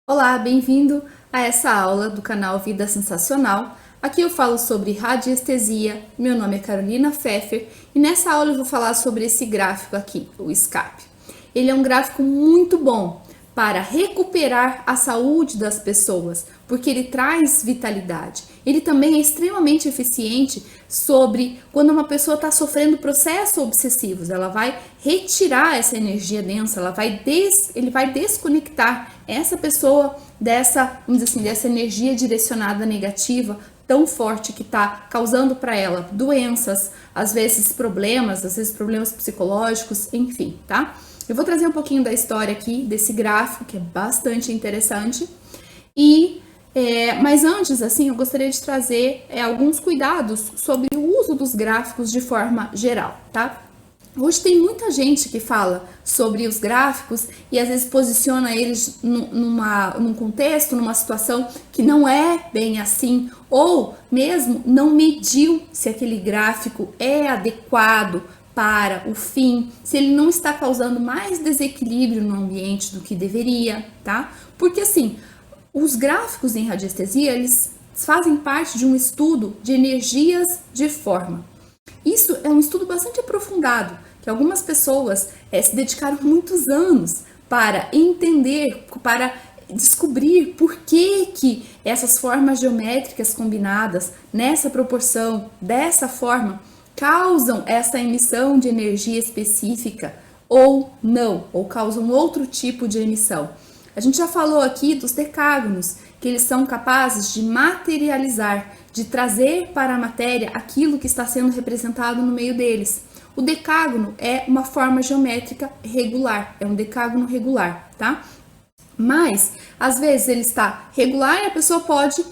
Olá, bem-vindo a essa aula do canal Vida Sensacional. Aqui eu falo sobre radiestesia, meu nome é Carolina Pfeffer e nessa aula eu vou falar sobre esse gráfico aqui, o SCAP. Ele é um gráfico muito bom para recuperar a saúde das pessoas, porque ele traz vitalidade. Ele também é extremamente eficiente sobre quando uma pessoa está sofrendo processos obsessivos. Ela vai retirar essa energia densa, ele vai desconectar essa pessoa dessa, vamos dizer assim, dessa energia direcionada negativa tão forte que está causando para ela doenças, às vezes problemas psicológicos, enfim, tá? Eu vou trazer um pouquinho da história aqui desse gráfico, que é bastante interessante. Mas antes, assim, eu gostaria de trazer alguns cuidados sobre o uso dos gráficos de forma geral, tá? Hoje tem muita gente que fala sobre os gráficos e às vezes posiciona eles num contexto, numa situação que não é bem assim, ou mesmo não mediu se aquele gráfico é adequado para o fim, se ele não está causando mais desequilíbrio no ambiente do que deveria, tá? Porque assim, os gráficos em radiestesia, eles fazem parte de um estudo de energias de forma. Isso é um estudo bastante aprofundado, que algumas pessoas se dedicaram muitos anos para entender, para descobrir por que essas formas geométricas combinadas nessa proporção, dessa forma, causam essa emissão de energia específica ou não, ou causam outro tipo de emissão. A gente já falou aqui dos decágonos, que eles são capazes de materializar, de trazer para a matéria aquilo que está sendo representado no meio deles. O decágono é uma forma geométrica regular, é um decágono regular, tá? Mas, às vezes ele está regular e a pessoa pode,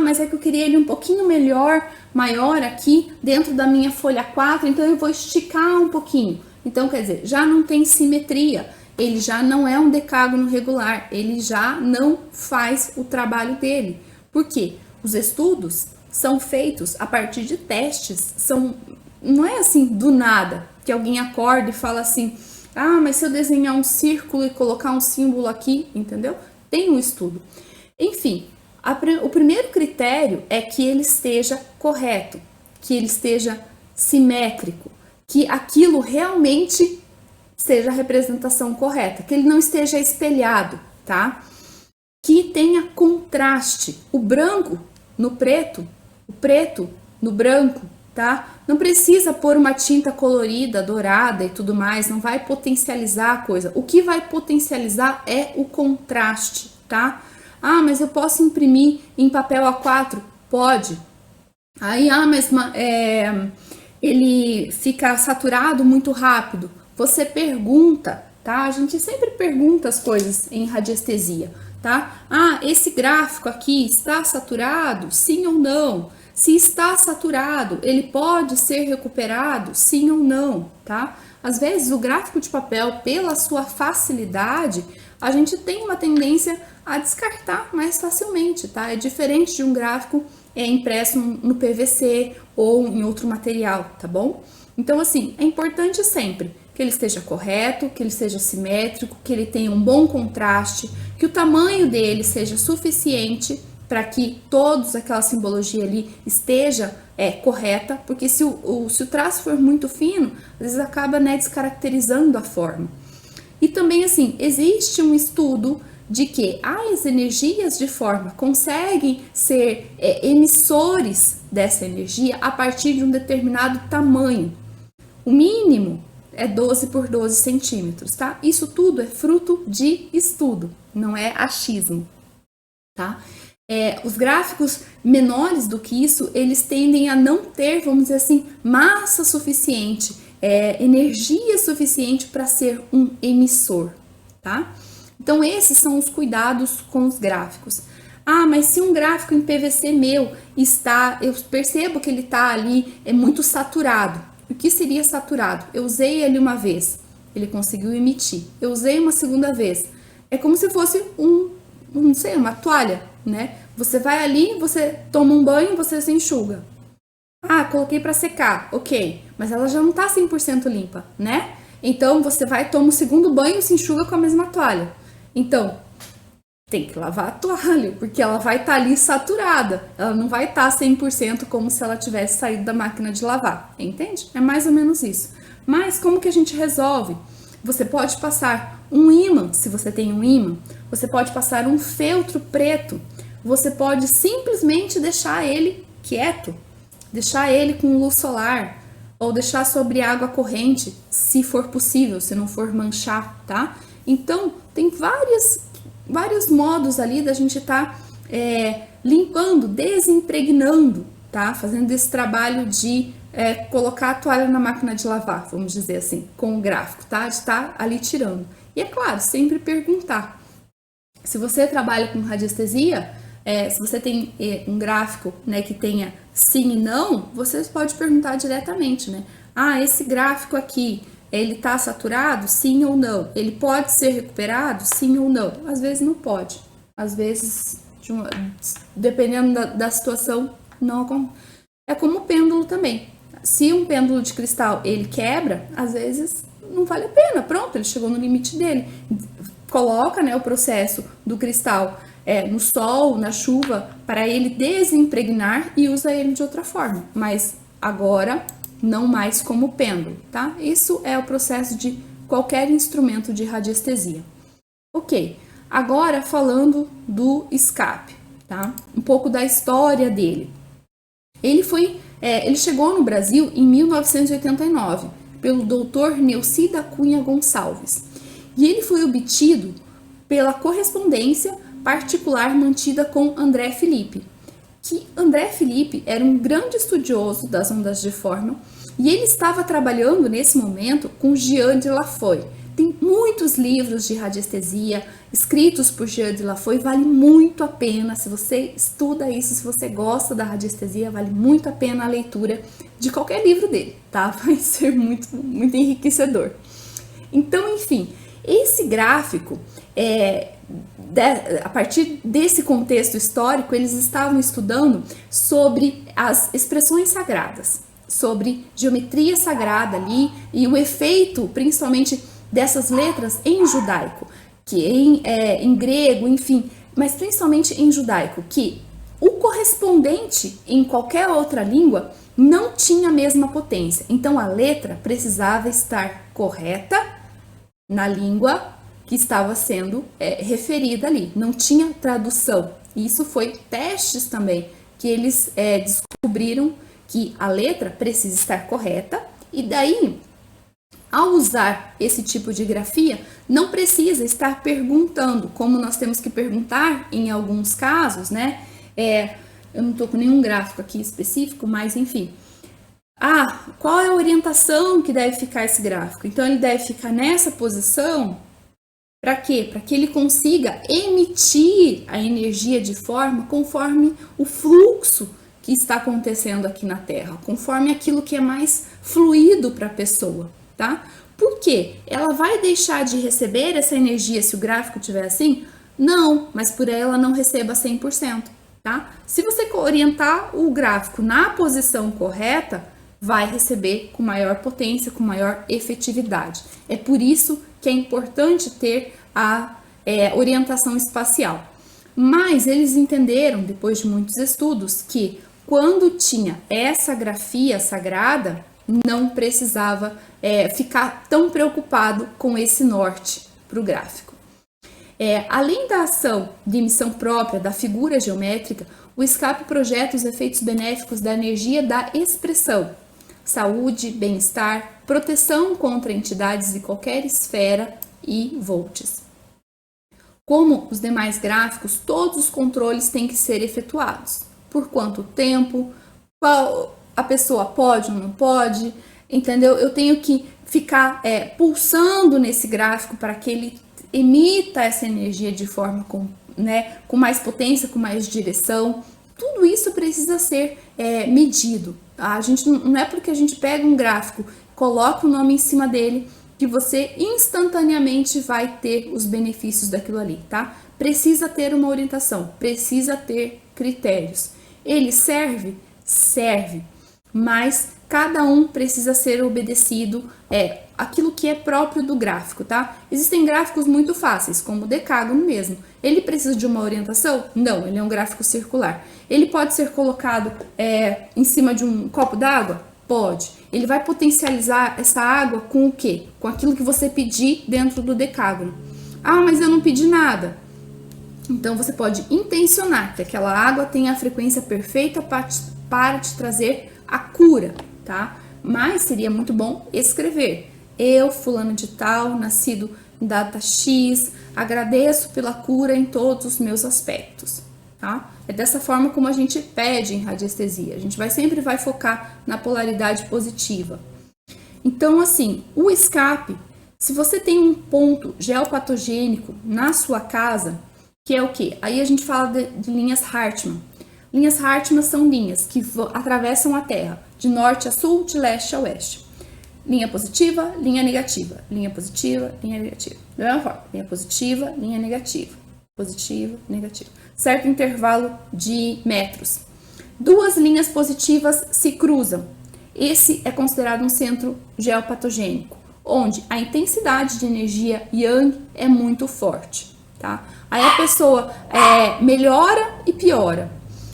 mas é que eu queria ele um pouquinho melhor, maior aqui dentro da minha folha 4, então eu vou esticar um pouquinho. Então, quer dizer, já não tem simetria, ele já não é um decágono regular, ele já não faz o trabalho dele. Por quê? Os estudos são feitos a partir de testes, não é assim do nada, que alguém acorda e fala assim, mas se eu desenhar um círculo e colocar um símbolo aqui, entendeu? Tem um estudo. Enfim, o primeiro critério é que ele esteja correto, que ele esteja simétrico, que aquilo realmente seja a representação correta, que ele não esteja espelhado, tá? Que tenha contraste, o branco no preto, o preto no branco, tá? Não precisa pôr uma tinta colorida, dourada e tudo mais, não vai potencializar a coisa. O que vai potencializar é o contraste, tá? Mas eu posso imprimir em papel A4? Pode. Aí, ele fica saturado muito rápido. Você pergunta, tá? A gente sempre pergunta as coisas em radiestesia, tá? Esse gráfico aqui está saturado? Sim ou não? Se está saturado, ele pode ser recuperado? Sim ou não, tá? Às vezes o gráfico de papel, pela sua facilidade, a gente tem uma tendência a descartar mais facilmente, tá? É diferente de um gráfico impresso no PVC ou em outro material, tá bom? Então, assim, é importante sempre que ele esteja correto, que ele seja simétrico, que ele tenha um bom contraste, que o tamanho dele seja suficiente para que toda aquela simbologia ali esteja correta, porque se o traço for muito fino, às vezes acaba descaracterizando a forma. E também, assim, existe um estudo de que as energias de forma conseguem ser emissores dessa energia a partir de um determinado tamanho. O mínimo é 12 por 12 centímetros, tá? Isso tudo é fruto de estudo, não é achismo, tá? Os gráficos menores do que isso, eles tendem a não ter, vamos dizer assim, massa suficiente, energia suficiente para ser um emissor, tá? Então, esses são os cuidados com os gráficos. Mas se um gráfico em PVC meu eu percebo que ele está ali, é muito saturado. O que seria saturado? Eu usei ele uma vez, ele conseguiu emitir. Eu usei uma segunda vez. É como se fosse uma toalha, né? Você vai ali, você toma um banho, você se enxuga. Coloquei para secar, ok. Mas ela já não tá 100% limpa, né? Então, você vai, toma o segundo banho e se enxuga com a mesma toalha. Então, tem que lavar a toalha, porque ela vai estar ali saturada, ela não vai estar 100% como se ela tivesse saído da máquina de lavar, entende? É mais ou menos isso. Mas como que a gente resolve? Você pode passar um ímã, se você tem um ímã, você pode passar um feltro preto, você pode simplesmente deixar ele quieto, deixar ele com luz solar, ou deixar sobre água corrente, se for possível, se não for manchar, tá? Então, tem vários modos ali da gente estar limpando, desimpregnando, tá? Fazendo esse trabalho de colocar a toalha na máquina de lavar, vamos dizer assim, com o gráfico, tá? De estar ali tirando. E é claro, sempre perguntar. Se você trabalha com radiestesia, se você tem um gráfico, né, que tenha sim e não, você pode perguntar diretamente, né? Ah, esse gráfico aqui, ele tá saturado? Sim ou não? Ele pode ser recuperado? Sim ou não? Às vezes não pode. Às vezes, dependendo da situação, não. É como o pêndulo também. Se um pêndulo de cristal, ele quebra, às vezes não vale a pena. Pronto, ele chegou no limite dele. Coloca, né, o processo do cristal no sol, na chuva, para ele desimpregnar e usa ele de outra forma. Mas agora, não mais como pêndulo, tá? Isso é o processo de qualquer instrumento de radiestesia. Ok, agora falando do escape, tá? Um pouco da história dele. Ele chegou no Brasil em 1989, pelo Dr. Neuci da Cunha Gonçalves. E ele foi obtido pela correspondência particular mantida com André Felipe. Que André Felipe era um grande estudioso das ondas de Forman e ele estava trabalhando nesse momento com Jean de Laffoy. Tem muitos livros de radiestesia escritos por Jean de Laffoy, vale muito a pena, se você estuda isso, se você gosta da radiestesia, vale muito a pena a leitura de qualquer livro dele, tá? Vai ser muito, muito enriquecedor. Então, enfim, esse gráfico, a partir desse contexto histórico, eles estavam estudando sobre as expressões sagradas, sobre geometria sagrada ali e o efeito, principalmente, dessas letras em judaico, que em grego, enfim, mas principalmente em judaico, que o correspondente em qualquer outra língua não tinha a mesma potência. Então a letra precisava estar correta na língua que estava sendo referida ali, não tinha tradução. Isso foi testes também, que eles descobriram que a letra precisa estar correta, e daí, ao usar esse tipo de grafia, não precisa estar perguntando, como nós temos que perguntar em alguns casos, né? Eu não estou com nenhum gráfico aqui específico, mas enfim. Qual é a orientação que deve ficar esse gráfico? Então, ele deve ficar nessa posição. Para quê? Para que ele consiga emitir a energia de forma conforme o fluxo que está acontecendo aqui na Terra, conforme aquilo que é mais fluido para a pessoa, tá? Por quê? Ela vai deixar de receber essa energia se o gráfico estiver assim? Não, mas por ela não receba 100%, tá? Se você orientar o gráfico na posição correta, vai receber com maior potência, com maior efetividade. É por isso que é importante ter a orientação espacial. Mas eles entenderam, depois de muitos estudos, que quando tinha essa grafia sagrada, não precisava ficar tão preocupado com esse norte para o gráfico. Além da ação de emissão própria da figura geométrica, o escape projeta os efeitos benéficos da energia da expressão, saúde, bem-estar, proteção contra entidades de qualquer esfera e volts. Como os demais gráficos, todos os controles têm que ser efetuados. Por quanto tempo, qual a pessoa pode ou não pode, entendeu? Eu tenho que ficar pulsando nesse gráfico para que ele emita essa energia de forma com mais potência, com mais direção. Tudo isso precisa ser medido. A gente não é porque a gente pega um gráfico, coloca o nome em cima dele, que você instantaneamente vai ter os benefícios daquilo ali, tá? Precisa ter uma orientação, precisa ter critérios. Ele serve? Serve. mas cada um precisa ser obedecido aquilo que é próprio do gráfico, tá? Existem gráficos muito fáceis, como o decágono mesmo. Ele precisa de uma orientação? Não, ele é um gráfico circular. Ele pode ser colocado em cima de um copo d'água? Pode. Ele vai potencializar essa água com o quê? Com aquilo que você pedir dentro do decágono. Ah, mas eu não pedi nada. Então você pode intencionar que aquela água tenha a frequência perfeita para te trazer a cura, tá? Mas seria muito bom escrever: eu, fulano de tal, nascido em data X, agradeço pela cura em todos os meus aspectos, tá? É dessa forma como a gente pede em radiestesia. A gente sempre vai focar na polaridade positiva. Então, assim, o escape, se você tem um ponto geopatogênico na sua casa, que é o quê? Aí a gente fala de linhas Hartmann. Linhas Hartmann são linhas que atravessam a Terra, de norte a sul, de leste a oeste. Linha positiva, linha negativa. Linha positiva, linha negativa. Da mesma forma, linha positiva, linha negativa. Positiva, negativa. Certo intervalo de metros. Duas linhas positivas se cruzam. Esse é considerado um centro geopatogênico, onde a intensidade de energia Yang é muito forte, tá? Aí a pessoa melhora e piora.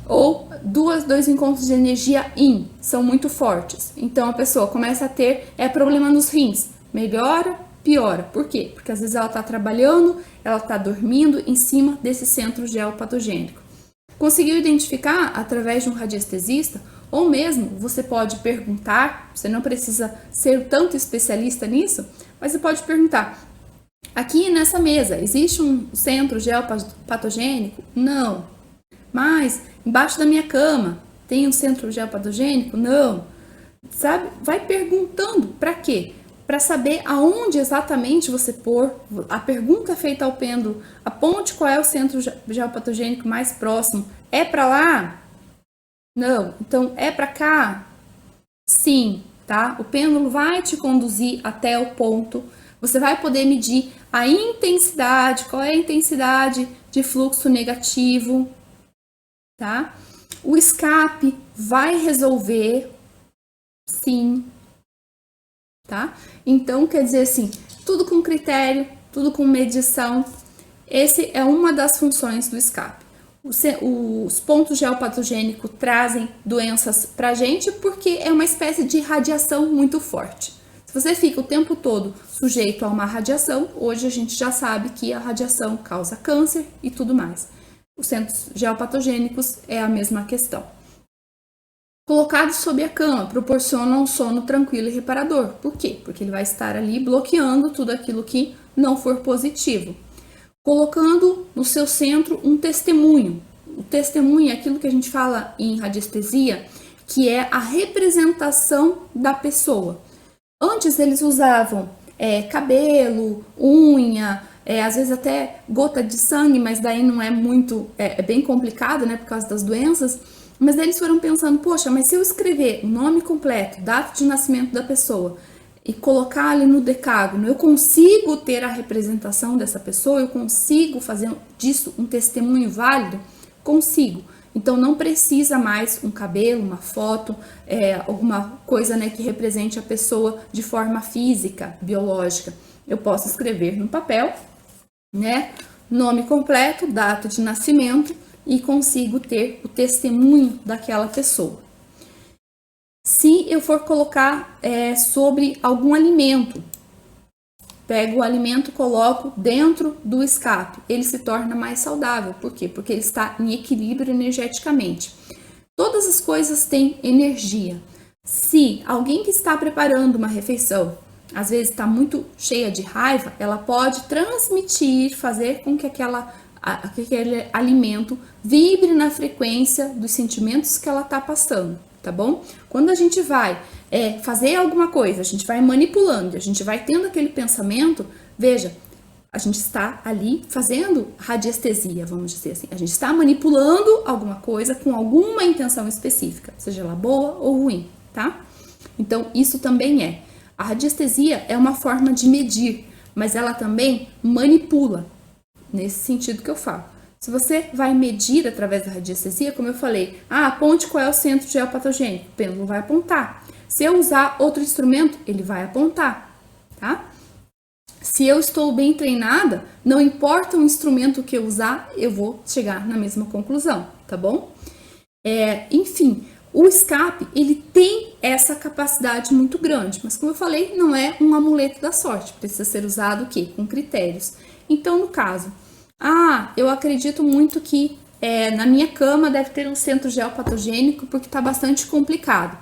Ou dois encontros de energia Yin são muito fortes. Então a pessoa começa a ter problema nos rins. Melhora, piora. Por quê? Porque às vezes ela está trabalhando, ela está dormindo em cima desse centro geopatogênico. Conseguiu identificar através de um radiestesista? Ou mesmo você pode perguntar, você não precisa ser tanto especialista nisso, mas você pode perguntar: aqui nessa mesa existe um centro geopatogênico? Não. Mas embaixo da minha cama tem um centro geopatogênico? Não. Sabe? Vai perguntando. Para quê? Para saber aonde exatamente você pôr. A pergunta feita ao pêndulo: aponte qual é o centro geopatogênico mais próximo. É para lá? Não. Então é para cá? Sim, tá? O pêndulo vai te conduzir até o ponto. Você vai poder medir a intensidade. Qual é a intensidade de fluxo negativo? Tá? O escape vai resolver, sim, tá? Então, quer dizer assim, tudo com critério, tudo com medição. Esse é uma das funções do escape. Os pontos geopatogênicos trazem doenças pra gente porque é uma espécie de radiação muito forte. Se você fica o tempo todo sujeito a uma radiação, hoje a gente já sabe que a radiação causa câncer e tudo mais. Os centros geopatogênicos é a mesma questão. Colocados sob a cama, proporcionam um sono tranquilo e reparador. Por quê? Porque ele vai estar ali bloqueando tudo aquilo que não for positivo. Colocando no seu centro um testemunho. O testemunho é aquilo que a gente fala em radiestesia, que é a representação da pessoa. Antes eles usavam cabelo, unha, às vezes até gota de sangue, mas daí não é muito, é bem complicado, né, por causa das doenças. Mas daí eles foram pensando: poxa, mas se eu escrever o nome completo, data de nascimento da pessoa e colocar ali no decágono, eu consigo ter a representação dessa pessoa? Eu consigo fazer disso um testemunho válido? Consigo. Então não precisa mais um cabelo, uma foto, alguma coisa, né, que represente a pessoa de forma física, biológica. Eu posso escrever no papel, né, nome completo, data de nascimento, e consigo ter o testemunho daquela pessoa. Se eu for colocar sobre algum alimento, pego o alimento, coloco dentro do escape, ele se torna mais saudável. Por quê? Porque ele está em equilíbrio energeticamente. Todas as coisas têm energia. Se alguém que está preparando uma refeição, às vezes está muito cheia de raiva, ela pode transmitir, fazer com que aquele alimento vibre na frequência dos sentimentos que ela está passando, tá bom? Quando a gente vai fazer alguma coisa, a gente vai manipulando, a gente vai tendo aquele pensamento, veja, a gente está ali fazendo radiestesia, vamos dizer assim. A gente está manipulando alguma coisa com alguma intenção específica, seja ela boa ou ruim, tá? Então, isso também é. A radiestesia é uma forma de medir, mas ela também manipula, nesse sentido que eu falo. Se você vai medir através da radiestesia, como eu falei, aponte qual é o centro geopatogênico, o pêndulo vai apontar. Se eu usar outro instrumento, ele vai apontar, tá? Se eu estou bem treinada, não importa o instrumento que eu usar, eu vou chegar na mesma conclusão, tá bom? Enfim, o escape, ele tem essa capacidade muito grande, mas como eu falei, não é um amuleto da sorte, precisa ser usado o quê? Com critérios. Então, no caso, eu acredito muito que na minha cama deve ter um centro geopatogênico porque está bastante complicado.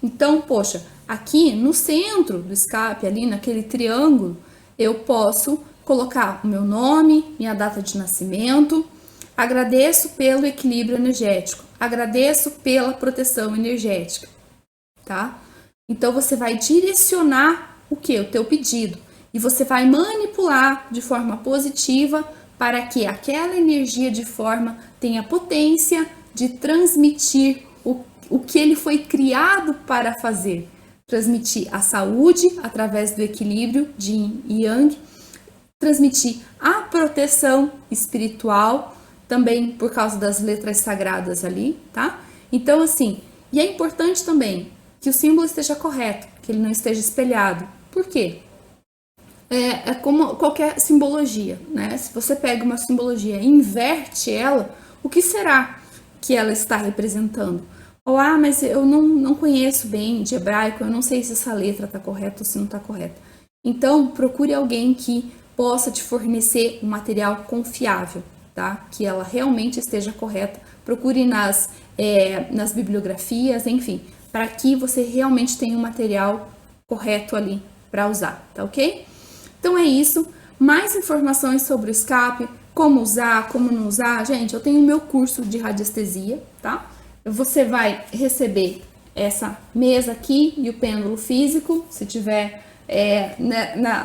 Então, poxa, aqui no centro do escape, ali naquele triângulo, eu posso colocar o meu nome, minha data de nascimento, agradeço pelo equilíbrio energético, agradeço pela proteção energética, tá? Então, você vai direcionar o que? O teu pedido. E você vai manipular de forma positiva para que aquela energia de forma tenha potência de transmitir o que ele foi criado para fazer. Transmitir a saúde através do equilíbrio de Yin e Yang, transmitir a proteção espiritual, também por causa das letras sagradas ali, tá? Então, assim, e é importante também que o símbolo esteja correto, que ele não esteja espelhado. Por quê? É como qualquer simbologia, né? Se você pega uma simbologia e inverte ela, o que será que ela está representando? Ou, mas eu não conheço bem de hebraico, eu não sei se essa letra está correta ou se não está correta. Então, procure alguém que possa te fornecer um material confiável, tá? Que ela realmente esteja correta. Procure nas bibliografias, enfim, para que você realmente tenha um material correto ali para usar, tá ok? Então é isso. Mais informações sobre o escape, como usar, como não usar. Gente, eu tenho o meu curso de radiestesia, tá? Você vai receber essa mesa aqui e o pêndulo físico, se tiver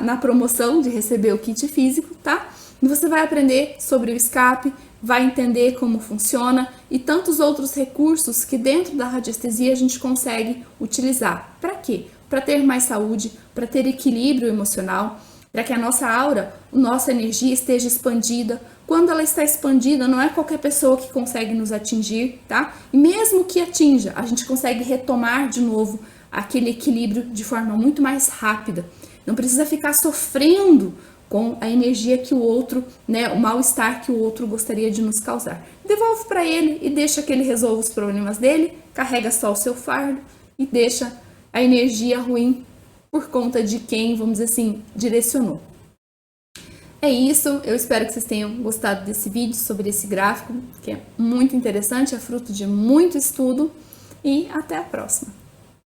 na promoção de receber o kit físico, tá? E você vai aprender sobre o escape, vai entender como funciona e tantos outros recursos que dentro da radiestesia a gente consegue utilizar. Para quê? Para ter mais saúde, para ter equilíbrio emocional, para que a nossa aura, a nossa energia esteja expandida. Quando ela está expandida, não é qualquer pessoa que consegue nos atingir, tá? E mesmo que atinja, a gente consegue retomar de novo aquele equilíbrio de forma muito mais rápida. Não precisa ficar sofrendo com a energia que o outro, né, o mal-estar que o outro gostaria de nos causar. Devolve para ele e deixa que ele resolva os problemas dele, carrega só o seu fardo e deixa a energia ruim por conta de quem, vamos dizer assim, direcionou. É isso, eu espero que vocês tenham gostado desse vídeo sobre esse gráfico, que é muito interessante, é fruto de muito estudo, e até a próxima!